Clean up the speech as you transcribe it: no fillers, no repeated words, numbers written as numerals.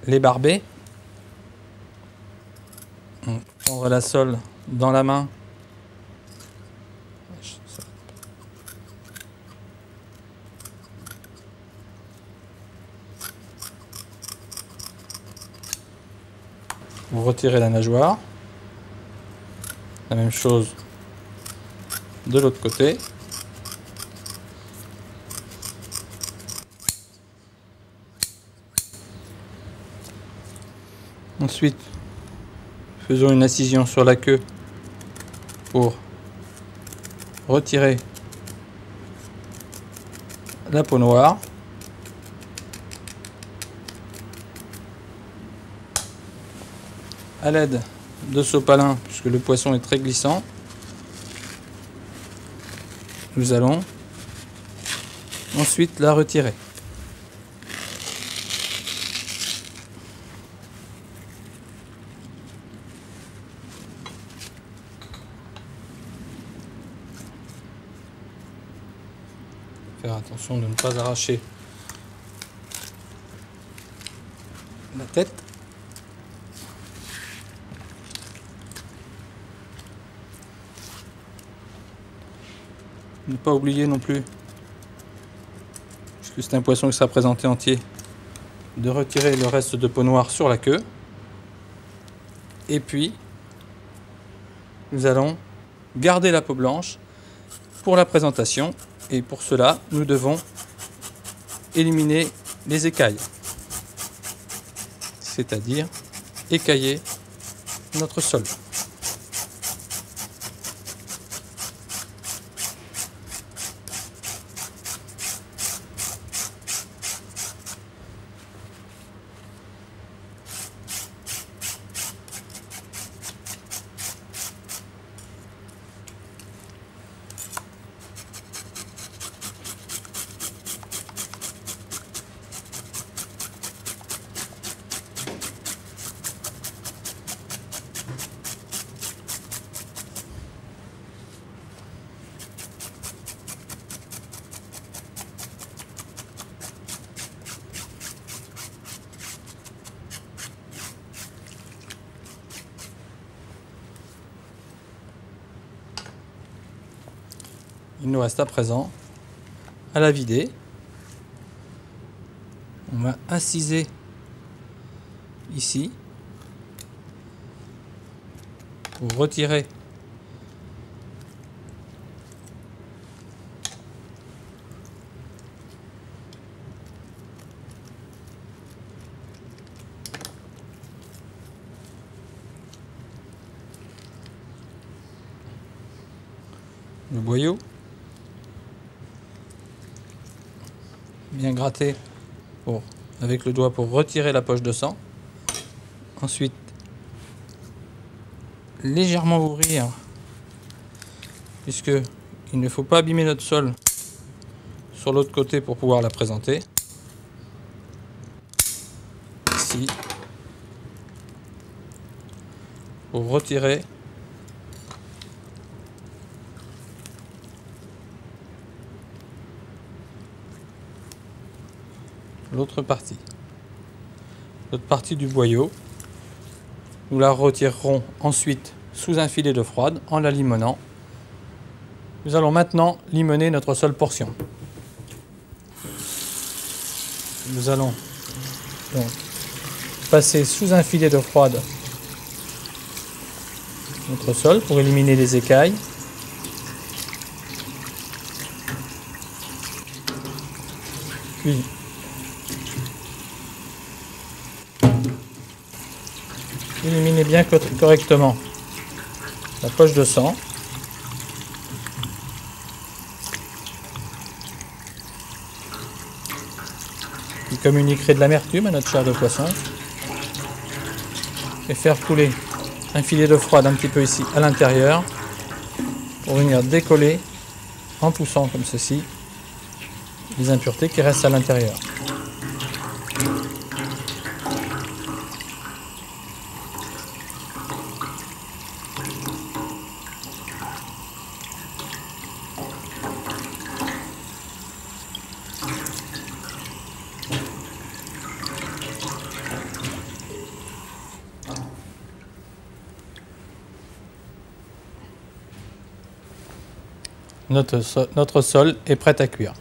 les barber. Donc, prendre la sole dans la main. Vous retirez la nageoire. La même chose de l'autre côté. Ensuite, faisons une incision sur la queue pour retirer la peau noire. À l'aide de sopalin, puisque le poisson est très glissant, nous allons ensuite la retirer. Faire attention de ne pas arracher la tête. Ne pas oublier non plus, puisque c'est un poisson qui sera présenté entier, de retirer le reste de peau noire sur la queue. Et puis, nous allons garder la peau blanche pour la présentation. Et pour cela, nous devons éliminer les écailles, c'est-à-dire écailler notre sole. Il nous reste à présent à la vider. On va inciser ici pour retirer le boyau. Bien gratter avec le doigt pour retirer la poche de sang. Ensuite, légèrement ouvrir, puisque il ne faut pas abîmer notre sole sur l'autre côté pour pouvoir la présenter. Ici, pour retirer l'autre partie. L'autre partie du boyau, nous la retirerons ensuite sous un filet d'eau froide en la limonant. Nous allons maintenant limoner notre seule portion. Nous allons donc passer sous un filet d'eau froide notre sol pour éliminer les écailles. Puis éliminez bien correctement la poche de sang. Qui communiquerait de l'amertume à notre chair de poisson. Et faire couler un filet d'eau froide un petit peu ici à l'intérieur pour venir décoller en poussant comme ceci les impuretés qui restent à l'intérieur. Notre sole est prête à cuire.